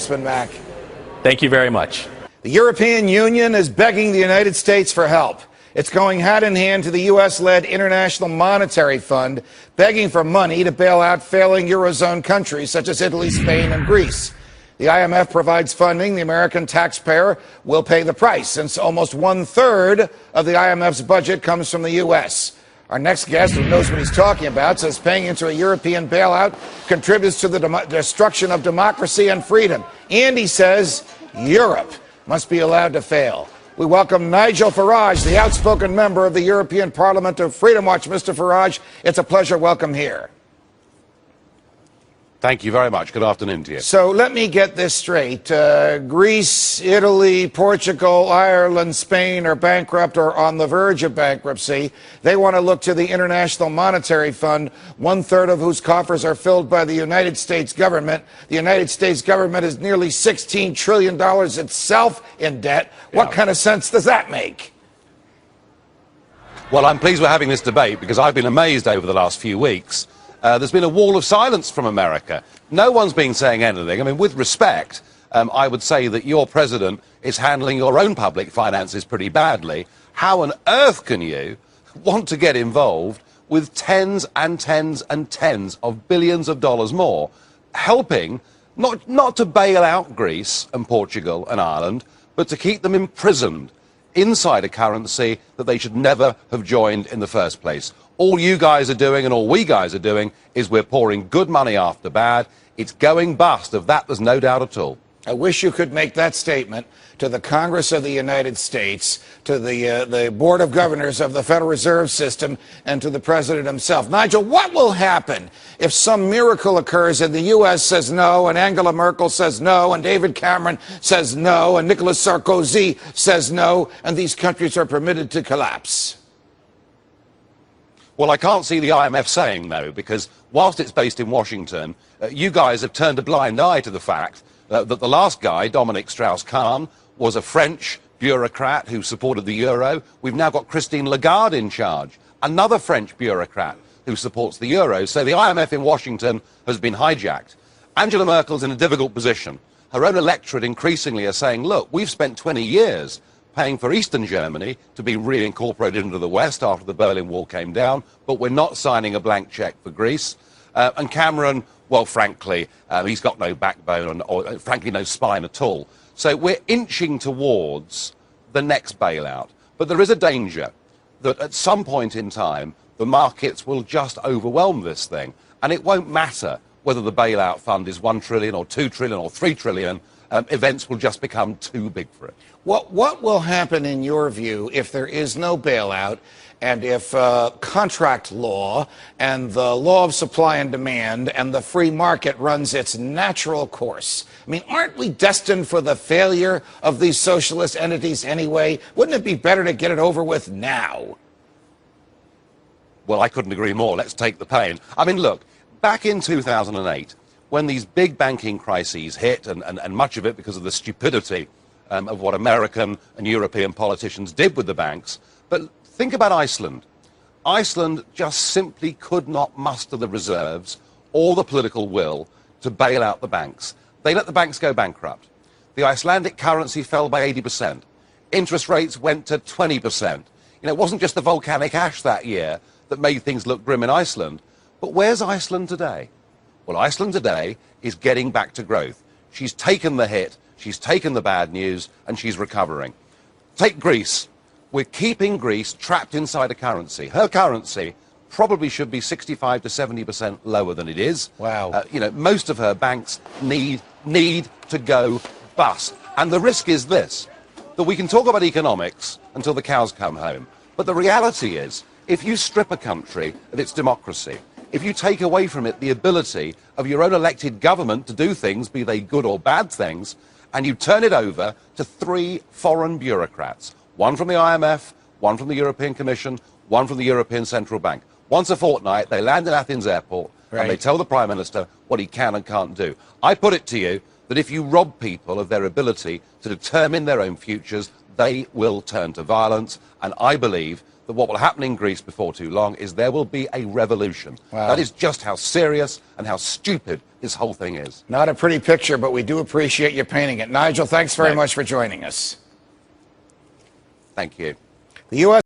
Back. Thank you very much. The European Union is begging the United States for help. It's going hand in hand to the U.S.-led International Monetary Fund, begging for money to bail out failing Eurozone countries such as Italy, Spain, and Greece. The IMF provides funding. The American taxpayer will pay the price, since almost one-third of the IMF's budget comes from the U.S. Our next guest, who knows what he's talking about, says paying into a European bailout contributes to the destruction of democracy and freedom. And he says Europe must be allowed to fail. We welcome Nigel Farage, the outspoken member of the European Parliament of Freedom Watch. Mr. Farage, it's a pleasure. Welcome here. Thank you very much. Good afternoon to you. So let me get this straight. Greece, Italy, Portugal, Ireland, Spain are bankrupt or on the verge of bankruptcy. They want to look to the International Monetary Fund, one-third of whose coffers are filled by the United States government. The United States government is nearly $16 trillion itself in debt. What kind of sense does that make? Well, I'm pleased we're having this debate because I've been amazed over the last few weeks. There's been a wall of silence from America. No one's been saying anything. I mean, with respect, I would say that your president is handling your own public finances pretty badly. How on earth can you want to get involved with tens and tens and tens of billions of dollars more, helping not to bail out Greece and Portugal and Ireland, but to keep them imprisoned inside a currency that they should never have joined in the first place? All you guys are doing and all we guys are doing is we're pouring good money after bad. It's going bust. Of that, there's no doubt at all. I wish you could make that statement to the Congress of the United States, to the Board of Governors of the Federal Reserve System, and to the President himself. Nigel, what will happen if some miracle occurs and the U.S. says no, and Angela Merkel says no, and David Cameron says no, and Nicolas Sarkozy says no, and these countries are permitted to collapse? Well, I can't see the IMF saying no, because whilst it's based in Washington, you guys have turned a blind eye to the fact that the last guy, Dominique Strauss-Kahn, was a French bureaucrat who supported the euro. We've now got Christine Lagarde in charge, another French bureaucrat who supports the euro. So the IMF in Washington has been hijacked. Angela Merkel's in a difficult position. Her own electorate increasingly are saying, look, we've spent 20 years paying for Eastern Germany to be reincorporated into the West after the Berlin Wall came down, but we're not signing a blank cheque for Greece. And Cameron, well, frankly, he's got no backbone or frankly, no spine at all. So we're inching towards the next bailout. But there is a danger that at some point in time, the markets will just overwhelm this thing. And it won't matter whether the bailout fund is 1 trillion or 2 trillion or 3 trillion. Events will just become too big for it. What will happen, in your view, if there is no bailout and if contract law and the law of supply and demand and the free market runs its natural course? I mean, aren't we destined for the failure of these socialist entities anyway? Wouldn't it be better to get it over with now? Well, I couldn't agree more. Let's take the pain. I mean, look, back in 2008, when these big banking crises hit, and much of it because of the stupidity of what American and European politicians did with the banks. But think about Iceland. Iceland just simply could not muster the reserves or the political will to bail out the banks. They let the banks go bankrupt. The Icelandic currency fell by 80%. Interest rates went to 20%. You know, it wasn't just the volcanic ash that year that made things look grim in Iceland. But where's Iceland today? Well, Iceland today is getting back to growth. She's taken the hit, she's taken the bad news, and she's recovering. Take Greece. We're keeping Greece trapped inside a currency. Her currency probably should be 65 to 70% lower than it is. Wow. You know, most of her banks need to go bust. And the risk is this, that we can talk about economics until the cows come home. But the reality is, if you strip a country of its democracy, if you take away from it the ability of your own elected government to do things, be they good or bad things, and you turn it over to 3 foreign bureaucrats, one from the IMF, one from the European Commission, one from the European Central Bank. Once a fortnight, they land in Athens airport and they tell the Prime Minister what he can and can't do. I put it to you that if you rob people of their ability to determine their own futures, they will turn to violence, and I believe that what will happen in Greece before too long is there will be a revolution. Wow. That is just how serious and how stupid this whole thing is. Not a pretty picture, but we do appreciate you painting it. Nigel, thanks very No. much for joining us. Thank you. The U.S.